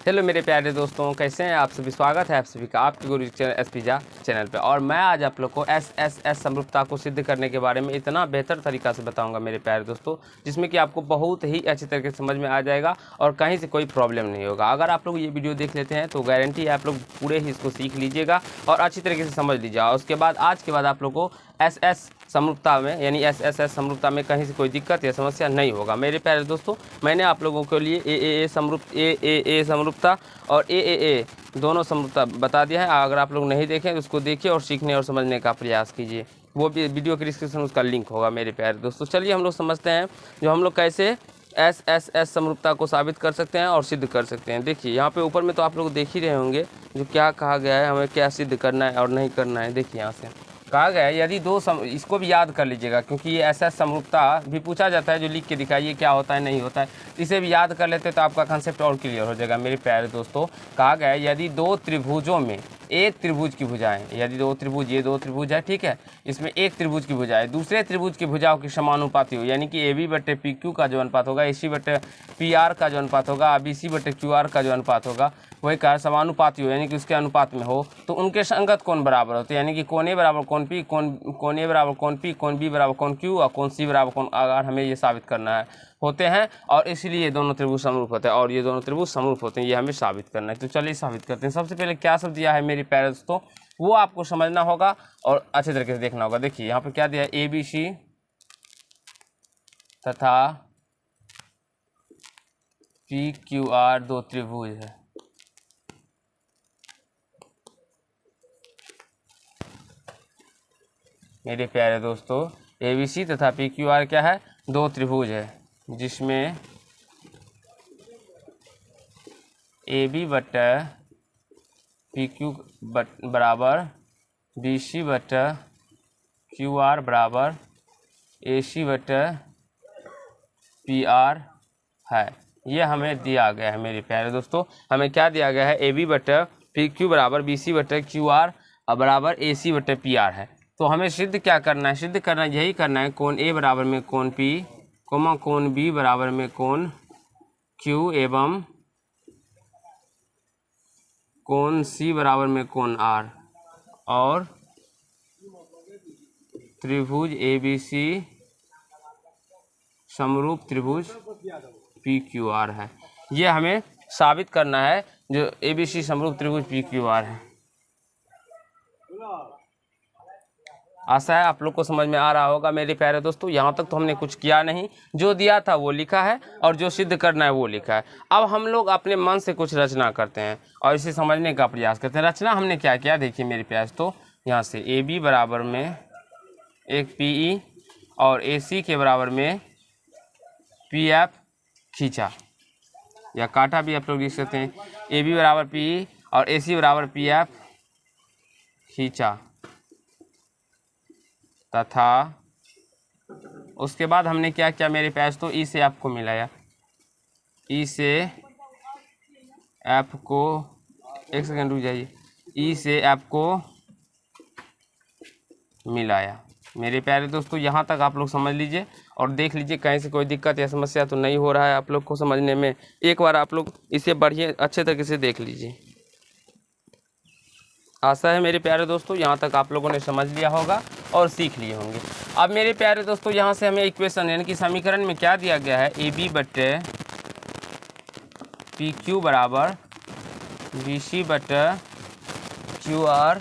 Hello मेरे प्यारे दोस्तों, कैसे हैं आप सभी। स्वागत है आप सभी का आपके गुरु एसपीजा चैनल पे। और मैं आज आप लोग को एस समरूपता को सिद्ध करने के बारे में इतना बेहतर तरीका से बताऊंगा मेरे प्यारे दोस्तों, जिसमें कि आपको बहुत ही अच्छी तरीके से समझ में आ जाएगा और कहीं से कोई प्रॉब्लम नहीं होगा। अगर आप लोग ये वीडियो देख लेते हैं तो गारंटी है आप लोग पूरे ही इसको सीख लीजिएगा और अच्छी तरीके से समझ लीजिएगा। उसके बाद आज के बाद आप लोग को एस समरूपता में यानी एस समरूपता में कहीं से कोई दिक्कत या समस्या नहीं होगा। मेरे प्यारे दोस्तों, मैंने आप लोगों के लिए ए समरूपता और ए दोनों समरूपता बता दिया है। अगर आप लोग नहीं देखें तो उसको देखिए और सीखने और समझने का प्रयास कीजिए। वो भी वीडियो के डिस्क्रिप्शन उसका लिंक होगा मेरे प्यारे दोस्तों। चलिए हम लोग समझते हैं जो हम लोग कैसे एस समरूपता को साबित कर सकते हैं और सिद्ध कर सकते हैं। देखिए यहाँ पे ऊपर में तो आप लोग देख ही रहे होंगे जो क्या कहा गया है, हमें क्या सिद्ध करना है और नहीं करना है। देखिए यहाँ से कहा गया है यदि इसको भी याद कर लीजिएगा, क्योंकि ये एस समरूपता भी पूछा जाता है जो लिख के दिखाइए क्या होता है नहीं होता है। इसे भी याद कर लेते तो आपका कंसेप्ट और क्लियर हो जाएगा मेरे प्यारे दोस्तों। कहा गया है यदि दो त्रिभुजों में एक त्रिभुज की भुजाएं, यदि दो त्रिभुज, ये दो त्रिभुज है, ठीक है, इसमें एक त्रिभुज की भुजाएं दूसरे त्रिभुज की भुजाओं की समानुपाती हो, यानी कि AB/PQ का जो अनुपात होगा, AC/PR का जो अनुपात होगा, BC/QR का जो अनुपात होगा वही का समानुपाती हो, यानी कि उसके अनुपात में हो, तो उनके संगत कोण बराबर होते हैं। यानी कि कोण A बराबर कोण P, कोण A बराबर कोण P, कोण B बराबर कोण Q और कोण C बराबर कोण R हमें ये साबित करना है होते हैं। और इसलिए ये दोनों त्रिभुज समरूप होते हैं और ये दोनों त्रिभुज समरूप होते हैं, ये हमें साबित करना है। तो चलिए साबित करते हैं। सबसे पहले क्या सब दिया है मेरे प्यारे दोस्तों वो आपको समझना होगा और अच्छे तरीके से देखना होगा। देखिए यहाँ पे क्या दिया है, ABC तथा PQR दो त्रिभुज है। मेरे प्यारे दोस्तों ABC तथा PQR क्या है, दो त्रिभुज है, जिसमें AB/PQ बराबर BC/QR बराबर AC/PR है। ये हमें दिया गया है मेरे प्यारे दोस्तों। हमें क्या दिया गया है, AB/PQ बराबर BC/QR बराबर AC/PR है। तो हमें सिद्ध क्या करना है, सिद्ध करना यही करना है, कोण A बराबर में कोण P, कोण B बराबर में कोण Q एवं कोण C बराबर में कोण R और त्रिभुज ABC समरूप त्रिभुज PQR है। ये हमें साबित करना है जो ABC समरूप त्रिभुज PQR है। आशा है आप लोग को समझ में आ रहा होगा मेरे प्यारे दोस्तों। यहाँ तक तो हमने कुछ किया नहीं, जो दिया था वो लिखा है और जो सिद्ध करना है वो लिखा है। अब हम लोग अपने मन से कुछ रचना करते हैं और इसे समझने का प्रयास करते हैं। रचना हमने क्या किया, देखिए मेरे प्यारे दोस्तों, यहाँ से AB बराबर में एक PE और AC के बराबर में PF खींचा या काटा भी आप लोग लिख सकते हैं। AB बराबर PE और AC बराबर PF खींचा तथा उसके बाद हमने क्या किया मेरे प्यास, तो E से F को मिलाया, E से F को, एक सेकंड रुक जाइए, E से F को मिलाया। मेरे प्यारे दोस्तों यहाँ तक आप लोग समझ लीजिए और देख लीजिए कहीं से कोई दिक्कत या समस्या तो नहीं हो रहा है आप लोग को समझने में। एक बार आप लोग इसे बढ़िया अच्छे तरीके से देख लीजिए। आशा है मेरे प्यारे दोस्तों यहाँ तक आप लोगों ने समझ लिया होगा और सीख लिए होंगे। अब मेरे प्यारे दोस्तों यहाँ से हमें इक्वेशन यानी कि समीकरण में क्या दिया गया है, AB/PQ बराबर BC/QR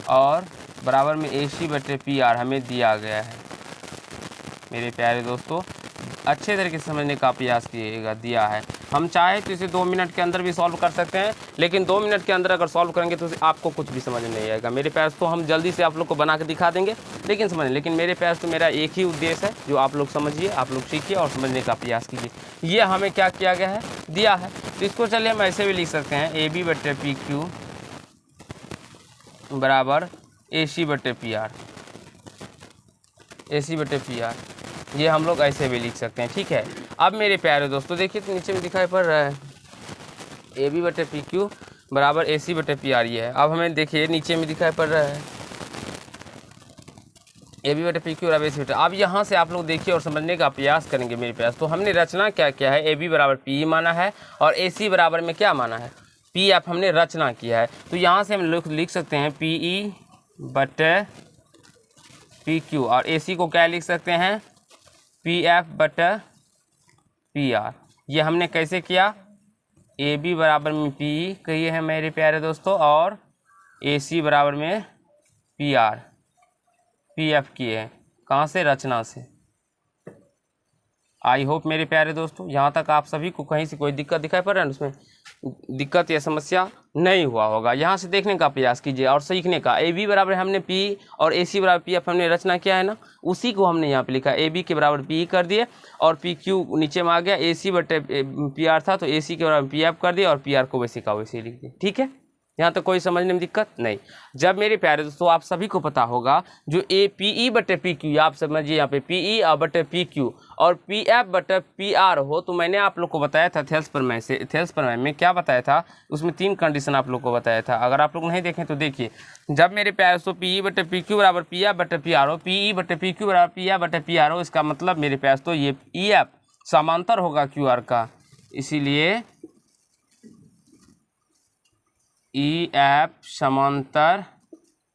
और बराबर में AC/PR हमें दिया गया है। मेरे प्यारे दोस्तों अच्छे तरीके से समझने का प्रयास कीजिएगा। दिया है, हम चाहे तो इसे 2 मिनट के अंदर भी सॉल्व कर सकते हैं, लेकिन 2 मिनट के अंदर अगर सॉल्व करेंगे तो आपको कुछ भी समझ नहीं आएगा। मेरे प्यार तो हम जल्दी से आप लोग को बना के दिखा देंगे, लेकिन समझ, लेकिन मेरे प्यार तो मेरा एक ही उद्देश्य है जो आप लोग समझिए, आप लोग सीखिए और समझने का प्रयास कीजिए। ये हमें क्या किया गया है, दिया है। तो इसको चलिए हम ऐसे भी लिख सकते हैं, AB/PQ बराबर AC/PR, AC/PR, ये हम लोग ऐसे भी लिख सकते हैं, ठीक है। अब मेरे प्यारे दोस्तों देखिए तो नीचे में दिखाई पड़ रहा है AB/PQ बराबर AC/PR ये है। अब हमें देखिए नीचे में दिखाई पड़ रहा है ए बी बटे पी क्यू बराबर ए सी बटे। अब यहाँ से आप लोग देखिए और समझने का प्रयास करेंगे मेरे पास। तो हमने रचना क्या किया है, ए बी बराबर पी माना है और ए सी बराबर में क्या माना है, पी एफ हमने रचना किया है। तो यहाँ से हम लिख सकते हैं पी ई बटे पी क्यू और ए सी को क्या लिख सकते हैं, पी एफ बटे पी आर। ये हमने कैसे किया, ए बी बराबर में पी ई किए हैं मेरे प्यारे दोस्तों और ए सी बराबर में पी आर पी एफ किए हैं। कहाँ से, रचना से। आई होप मेरे प्यारे दोस्तों यहाँ तक आप सभी को कहीं से कोई दिक्कत दिखाई पड़ रहा है, उसमें दिक्कत या समस्या नहीं हुआ होगा। यहाँ से देखने का प्रयास कीजिए और सीखने का। ए बी बराबर हमने पी और ए सी बराबर पी एफ हमने रचना किया है ना, उसी को हमने यहाँ पे लिखा। ए बी के बराबर पी कर दिए और पी क्यू नीचे में आ गया, ए सी बटे पी आर था तो ए सी के बराबर पी एफ कर दिया और पी आर को वैसे का वैसे लिख दिया। ठीक है, यहाँ तक कोई समझने में दिक्कत नहीं। जब मेरे प्यारे दोस्तों आप सभी को पता होगा जो ए पी ई बटे पी क्यू, आप समझिए यहाँ पे पी ई बटे पी क्यू और पी एफ बटे पी आर हो, तो मैंने आप लोग को बताया था थेल्स प्रमेय में क्या बताया था, उसमें 3 कंडीशन आप लोग को बताया था। अगर आप लोग नहीं देखें तो देखिए। जब मेरे प्यारे दोस्तों पी ई बटे पी क्यू बराबर पी एफ बटे पी आर हो, पी ई बटे पी क्यू बराबर पी एफ बटे पी आर हो, इसका मतलब मेरे प्यारे दोस्तों ये ई एफ समांतर होगा क्यू आर का, इसीलिए ई एफ समांतर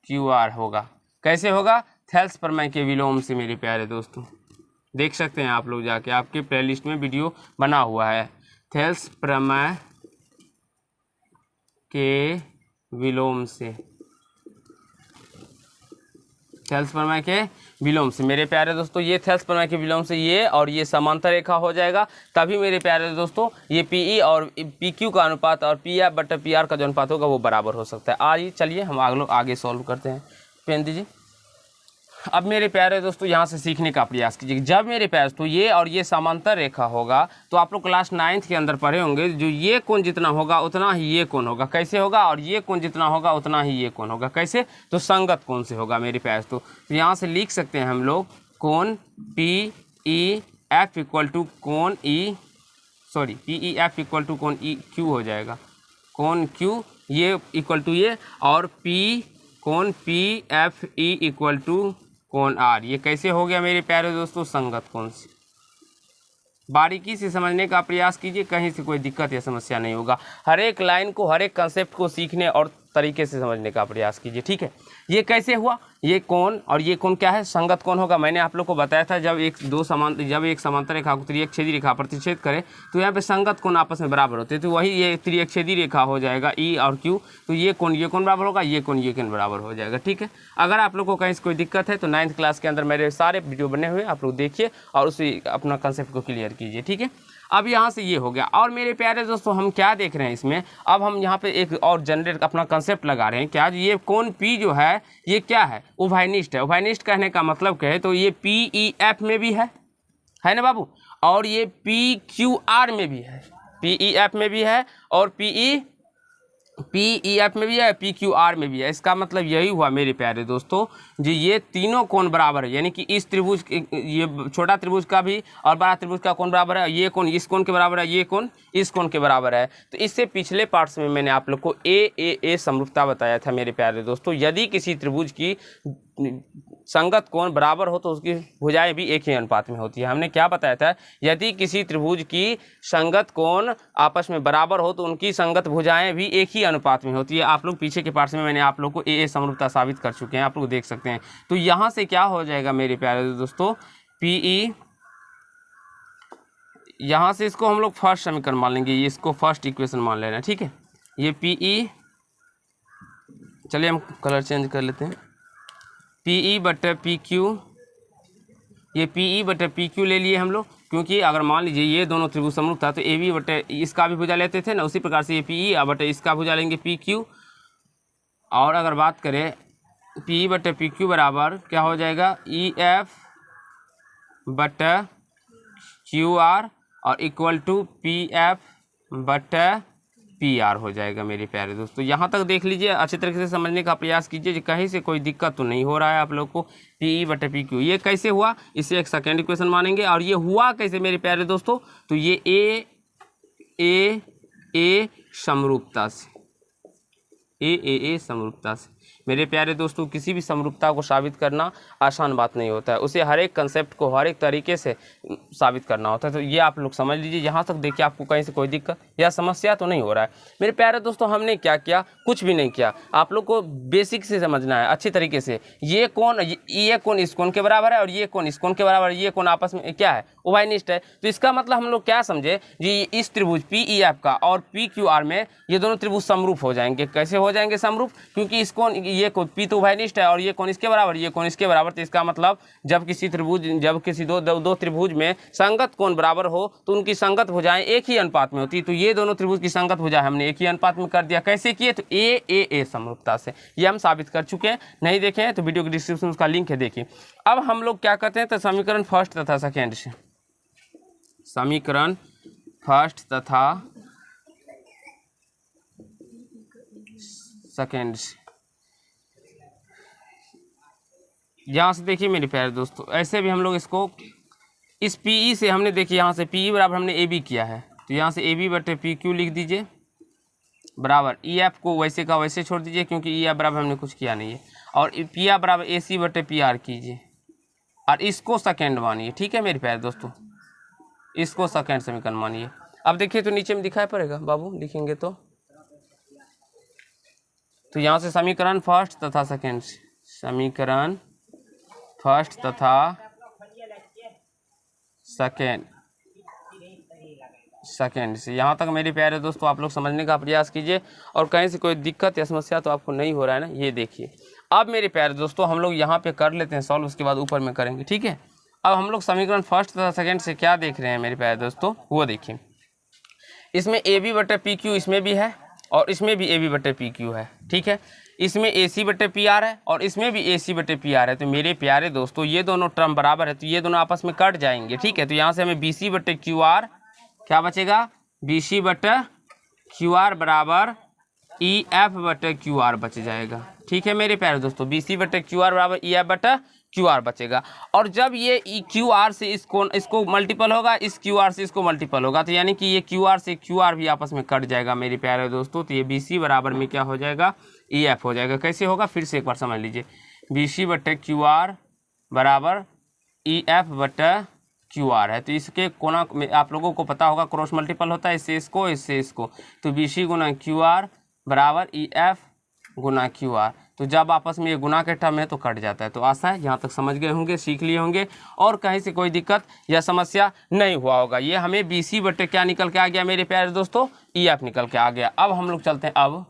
क्यू आर होगा। कैसे होगा, थेल्स प्रमेय के विलोम से मेरे प्यारे दोस्तों। देख सकते हैं आप लोग जाके, आपके प्लेलिस्ट में वीडियो बना हुआ है। थेल्स प्रमेय के विलोम से, थेल्स प्रमेय के विलोम से मेरे प्यारे दोस्तों, ये थेल्स प्रमेय के विलोम से ये और ये समांतर रेखा हो जाएगा, तभी मेरे प्यारे दोस्तों ये पी ई और पी क्यू का अनुपात और पी एफ बटे पी आर का जो अनुपात होगा वो बराबर हो सकता है। आइए चलिए हम आगे सॉल्व करते हैं। पेन दीजिए। अब मेरे प्यारे दोस्तों यहाँ से सीखने का प्रयास कीजिए। जब मेरे प्यारे दोस्तों ये और ये समांतर रेखा होगा तो आप लोग क्लास 9th के अंदर पढ़े होंगे, जो ये कोण जितना होगा उतना ही ये कोण होगा। कैसे होगा, और ये कोण जितना होगा उतना ही ये कोण होगा। कैसे, तो संगत कोण से होगा मेरे प्यारे दोस्तों। तो यहाँ से लिख सकते हैं हम लोग कोण P E F equal to कोण E P E F equal to कोण ई क्यू हो जाएगा। कोण क्यू ये इक्वल टू ये और कोण P F E equal to कोण आर। ये कैसे हो गया मेरे प्यारे दोस्तों, संगत कोण से। बारीकी से समझने का प्रयास कीजिए, कहीं से कोई दिक्कत या समस्या नहीं होगा। हर एक लाइन को, हर एक कंसेप्ट को सीखने और तरीके से समझने का प्रयास कीजिए। ठीक है, ये कैसे हुआ, ये कोण और ये कोण क्या है, संगत कोण होगा। मैंने आप लोग को बताया था जब एक समांतर रेखा को त्रियकछेदी रेखा प्रतिच्छेद करे तो यहाँ पे संगत कोण आपस में बराबर होते हैं, तो वही ये त्रियकछेदी रेखा हो जाएगा ई और क्यू। तो ये कोण बराबर होगा, ये कोण बराबर हो जाएगा। ठीक है, अगर आप लोग को कहीं से कोई दिक्कत है तो 9th क्लास के अंदर मेरे सारे वीडियो बने हुए, आप लोग देखिए और उसी अपना कंसेप्ट को क्लियर कीजिए। ठीक है, अब यहाँ से ये हो गया। और मेरे प्यारे दोस्तों हम क्या देख रहे हैं इसमें, अब हम यहाँ पे एक और जनरेट अपना कंसेप्ट लगा रहे हैं। क्या, ये कोण P जो है ये क्या है, उभयनिष्ठ है। उभयनिष्ठ कहने का मतलब क्या है, तो ये PEF में भी है ना बाबू, और ये PQR में भी है, PEF में भी है और PEF में भी है, PQR में भी है। इसका मतलब यही हुआ मेरे प्यारे दोस्तों जी, ये तीनों कोण बराबर है। यानी कि इस त्रिभुज, ये छोटा त्रिभुज का भी और बड़ा त्रिभुज का कोण बराबर है। ये कोण इस कोण के बराबर है, ये कोण इस कोण के बराबर है। तो इससे पिछले पार्ट्स में मैंने आप लोग को ए समरूपता बताया था मेरे प्यारे दोस्तों। यदि किसी त्रिभुज की संगत कोण बराबर हो तो उसकी भुजाएं भी एक ही अनुपात में होती है। हमने क्या बताया था, यदि किसी त्रिभुज की संगत कोण आपस में बराबर हो तो उनकी संगत भुजाएं भी एक ही अनुपात में होती है। आप लोग पीछे के पार्ट्स में मैंने आप लोग को ए समरूपता साबित कर चुके हैं, आप लोग देख सकते हैं। तो यहाँ से क्या हो जाएगा मेरे प्यारे दोस्तों, PE, यहाँ से इसको हम लोग फर्स्ट समीकरण मान लेंगे, इसको फर्स्ट इक्वेशन मान लेना। ठीक है, ये PE, चलिए हम कलर चेंज कर लेते हैं, PE बटे PQ, ये PE बटे PQ ले लिए हम लोग, क्योंकि अगर मान लीजिए ये दोनों त्रिभुज समरूप था तो AB बटे इसका भी भुजा लेते थे ना, उसी प्रकार से ये PE बटे इसका भुजा लेंगे PQ। और अगर बात करें PE बटे PQ बराबर क्या हो जाएगा, EF बटे QR और इक्वल टू PF बटे PR हो जाएगा मेरे प्यारे दोस्तों। यहाँ तक देख लीजिए, अच्छे तरीके से समझने का प्रयास कीजिए, कहीं से कोई दिक्कत तो नहीं हो रहा है आप लोग को। PE बटे PQ ये कैसे हुआ, इसे एक सेकेंड इक्वेशन मानेंगे। और ये हुआ कैसे मेरे प्यारे दोस्तों, तो ये ए समरूपता से, ए समरूपता से। मेरे प्यारे दोस्तों किसी भी समरूपता को साबित करना आसान बात नहीं होता है, उसे हर एक कंसेप्ट को हर एक तरीके से साबित करना होता है। तो ये आप लोग समझ लीजिए। यहाँ तक देखिए आपको कहीं से कोई दिक्कत या समस्या तो नहीं हो रहा है। मेरे प्यारे दोस्तों हमने क्या किया, कुछ भी नहीं किया। आप लोग को बेसिक से समझना है अच्छी तरीके से। ये कोण इस कोण के बराबर है और ये कोण इस कोण के बराबर है। ये कोण आपस में क्या है, उभयनिष्ठ है। तो इसका मतलब हम लोग क्या समझे जी, इस त्रिभुज PEF का और PQR में ये दोनों त्रिभुज समरूप हो जाएंगे। कैसे हो जाएंगे समरूप, क्योंकि इस कोण ये कोण P तो उभयनिष्ठ है और ये कोण इसके बराबर, ये कोण इसके बराबर। तो इसका मतलब जब किसी दो त्रिभुज में संगत कोण बराबर हो तो उनकी संगत भुजाएं एक ही अनुपात में होती है। तो ये दोनों त्रिभुज की संगत भुजा हमने एक ही अनुपात में कर दिया। कैसे किए, तो A समरूपता से। ये हम साबित कर चुके हैं, नहीं देखे हैं तो वीडियो के डिस्क्रिप्शन में उसका लिंक है, देखिए। अब हम लोग क्या करते हैं, तो समीकरण फर्स्ट तथा सेकेंड से, समीकरण फर्स्ट तथा सेकेंड से, यहाँ से देखिए मेरे प्यारे दोस्तों, ऐसे भी हम लोग इसको इस PE से हमने देखिए, यहाँ से PE बराबर हमने AB किया है, तो यहाँ से AB बटे PQ लिख दीजिए बराबर EF को वैसे का वैसे छोड़ दीजिए, क्योंकि EF बराबर हमने कुछ किया नहीं है। और PR बराबर AC बटे PR कीजिए और इसको सेकेंड मानिए। ठीक है मेरे प्यारे दोस्तों, इसको सेकेंड समीकरण मानिए। अब देखिए तो नीचे में दिखाई पड़ेगा बाबू, लिखेंगे तो यहाँ से समीकरण फर्स्ट तथा सेकेंड से, समीकरण फर्स्ट तथा सेकेंड से यहाँ तक मेरे प्यारे दोस्तों आप लोग समझने का प्रयास कीजिए। और कहीं से कोई दिक्कत या समस्या तो आपको नहीं हो रहा है ना, ये देखिए। अब मेरे प्यारे दोस्तों हम लोग यहाँ पे कर लेते हैं सॉल्व, उसके बाद ऊपर में करेंगे। ठीक है, अब हम लोग समीकरण फर्स्ट तथा सेकेंड से क्या देख रहे हैं मेरे प्यारे दोस्तों, वो देखिए। इसमें AB बटे PQ इसमें भी है और इसमें भी AB बटे PQ है। ठीक है, इसमें AC बटे PR है और इसमें भी AC बटे PR है। तो मेरे प्यारे दोस्तों ये दोनों टर्म बराबर है, तो ये दोनों आपस में कट जाएंगे। ठीक है, तो यहाँ से हमें BC बटे QR क्या बचेगा, BC बटे QR बराबर EF बटे QR बच जाएगा। ठीक है मेरे प्यारे दोस्तों, BC बटे QR बराबर EF बटे QR बचेगा। और जब ये QR से इसको मल्टीपल होगा, इस QR से इसको मल्टीपल होगा, तो यानी कि ये QR से QR भी आपस में कट जाएगा मेरे प्यारे दोस्तों। तो ये BC बराबर में क्या हो जाएगा, EF हो जाएगा। कैसे होगा, फिर से एक बार समझ लीजिए। BC बटे QR बराबर EF बटे QR है। तो इसके कोना में आप लोगों को पता होगा क्रॉस मल्टीपल होता है, इससे इसको इससे इसको। तो BC गुना QR बराबर EF गुना QR। तो जब आपस में ये गुना के टर्म है तो कट जाता है। तो आशा है यहाँ तक समझ गए होंगे, सीख लिए होंगे और कहीं से कोई दिक्कत या समस्या नहीं हुआ होगा। ये हमें BC बटे क्या निकल के आ गया मेरे प्यारे दोस्तों, EF निकल के आ गया। अब हम लोग चलते हैं अब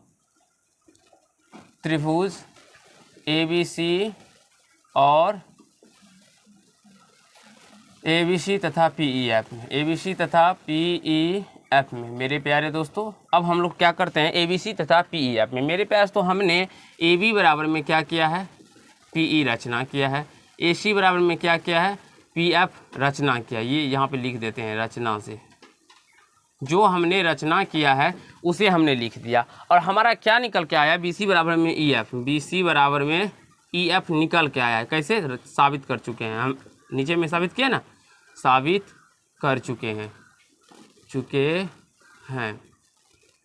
त्रिभुज ABC और ABC तथा PEF में, ABC तथा PEF में मेरे प्यारे दोस्तों। अब हम लोग क्या करते हैं, ABC तथा PEF में मेरे प्यारे दोस्तों हमने AB बराबर में क्या किया है, PE रचना किया है, AC बराबर में क्या किया है, PF रचना किया। ये यहाँ पे लिख देते हैं रचना से, जो हमने रचना किया है उसे हमने लिख दिया। और हमारा क्या निकल के आया, BC बराबर में EF, BC बराबर में EF निकल के आया है। कैसे साबित कर चुके हैं हम, नीचे में साबित किया ना, साबित कर चुके हैं।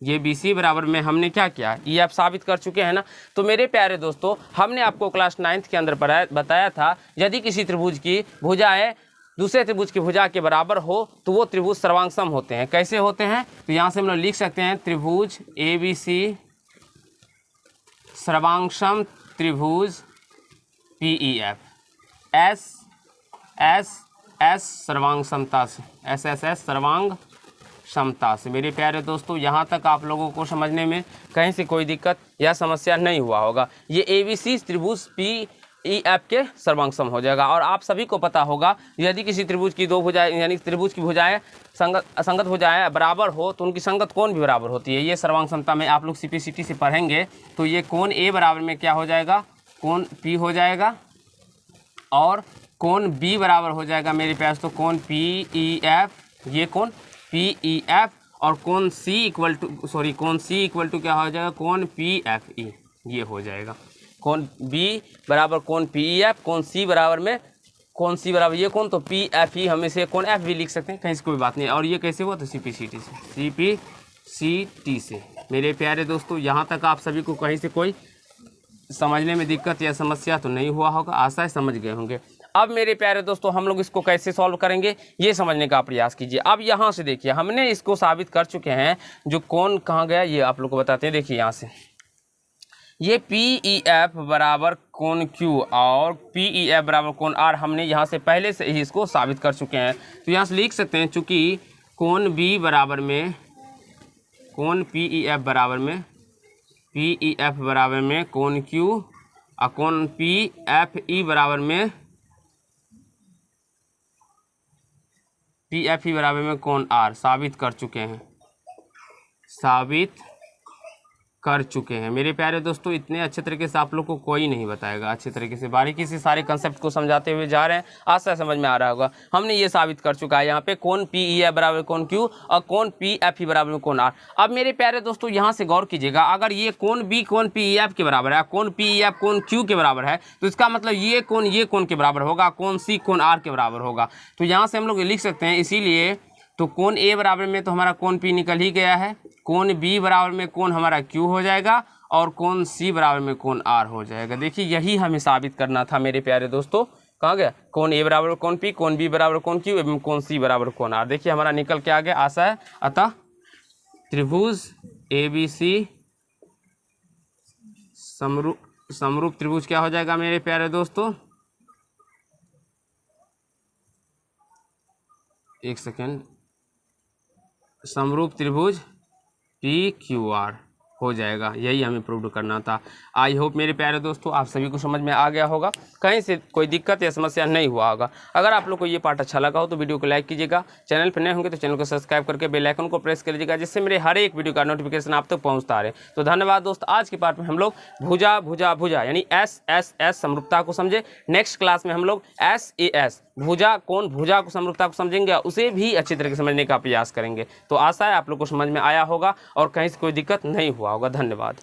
ये BC बराबर में हमने क्या किया, EF साबित कर चुके हैं ना। तो मेरे प्यारे दोस्तों हमने आपको क्लास 9th के अंदर बताया था, यदि किसी त्रिभुज की भुजाएं दूसरे त्रिभुज की भुजा के बराबर हो तो वो त्रिभुज सर्वांगसम होते हैं। कैसे होते हैं, तो यहाँ से हम लोग लिख सकते हैं त्रिभुज ABC सर्वांगसम त्रिभुज PEF, S सर्वांग समता से, SSS सर्वांग क्षमता से। मेरे प्यारे दोस्तों यहाँ तक आप लोगों को समझने में कहीं से कोई दिक्कत या समस्या नहीं हुआ होगा। ये ABC त्रिभुज PEF के सर्वांगसम हो जाएगा। और आप सभी को पता होगा यदि किसी त्रिभुज की दो भुजाएं यानी त्रिभुज की भुजाएं संगत भुजाएं बराबर हो तो उनकी संगत कोण भी बराबर होती है। ये सर्वांग समता में आप लोग CPCT से पढ़ेंगे। तो ये कोण A बराबर में क्या हो जाएगा, कोण P हो जाएगा और कोण B बराबर हो जाएगा मेरे पास तो कोण PEF, ये कोण PEF और कोण C इक्वल टू क्या हो जाएगा, कोण PFE, ये हो जाएगा। कोण B बराबर कोण PEF, कोण C बराबर में कोण C बराबर ये कोण, तो PFE हम इसे कोण F भी लिख सकते हैं, कहीं से कोई बात नहीं। और ये कैसे हुआ, तो CPCT से। मेरे प्यारे दोस्तों यहाँ तक आप सभी को कहीं से कोई समझने में दिक्कत या समस्या तो नहीं हुआ होगा, आशा है समझ गए होंगे। अब मेरे प्यारे दोस्तों हम लोग इसको कैसे सॉल्व करेंगे ये समझने का प्रयास कीजिए। अब यहाँ से देखिए हमने इसको साबित कर चुके हैं, जो कौन कहाँ गया ये आप लोग को बताते हैं। देखिए यहाँ से ये PEF बराबर कोण Q और PEF बराबर कोण R हमने यहाँ से पहले से ही इसको साबित कर चुके हैं। तो यहाँ से लिख सकते हैं चूँकि कोण B बराबर में कोण PEF बराबर में कोण Q और कोण PFE बराबर में कोण R साबित कर चुके हैं मेरे प्यारे दोस्तों। इतने अच्छे तरीके से आप लोग को कोई नहीं बताएगा, अच्छे तरीके से बारीकी से सारे कंसेप्ट को समझाते हुए जा रहे हैं, आशा समझ में आ रहा होगा। हमने ये साबित कर चुका है यहाँ पे कोण PEF बराबर कोण Q और कोण PFE बराबर में कोण R। अब मेरे प्यारे दोस्तों यहाँ से गौर कीजिएगा, अगर ये कोण B कोण PEF के बराबर है, कोण PEF कोण Q के बराबर है, तो इसका मतलब ये कोण के बराबर होगा, कोण C कोण R के बराबर होगा। तो यहाँ से हम लोग लिख सकते हैं, इसीलिए तो कोण A बराबर में तो हमारा कोण P निकल ही गया है, कोण B बराबर में कोण हमारा Q हो जाएगा और कोण C बराबर में कोण R हो जाएगा। देखिए यही हमें साबित करना था मेरे प्यारे दोस्तों। कहाँ गया? कोण A बराबर कोण P, कोण B बराबर कोण Q एवं कोण C बराबर कोण R। देखिए हमारा निकल के आ गया, आशा है। अतः त्रिभुज ABC समरूप त्रिभुज क्या हो जाएगा मेरे प्यारे दोस्तों? एक सेकेंड, समरूप त्रिभुज PQR हो जाएगा। यही हमें प्रूव करना था। आई होप मेरे प्यारे दोस्तों आप सभी को समझ में आ गया होगा, कहीं से कोई दिक्कत या समस्या नहीं हुआ होगा। अगर आप लोग को ये पार्ट अच्छा लगा हो तो वीडियो को लाइक कीजिएगा, चैनल पर नए होंगे तो चैनल को सब्सक्राइब करके बेल आइकन को प्रेस कर लीजिएगा, जिससे मेरे हर एक वीडियो का नोटिफिकेशन आप तक पहुँचता रहे। तो धन्यवाद दोस्त। आज के पार्ट में हम लोग भुजा यानी SSS समरूपता को समझे। नेक्स्ट क्लास में हम लोग SAS भुजा को समरूपता को समझेंगे, उसे भी अच्छी तरह से समझने का प्रयास करेंगे। तो आशा है आप लोग को समझ में आया होगा और कहीं से कोई दिक्कत नहीं हुआ होगा। धन्यवाद।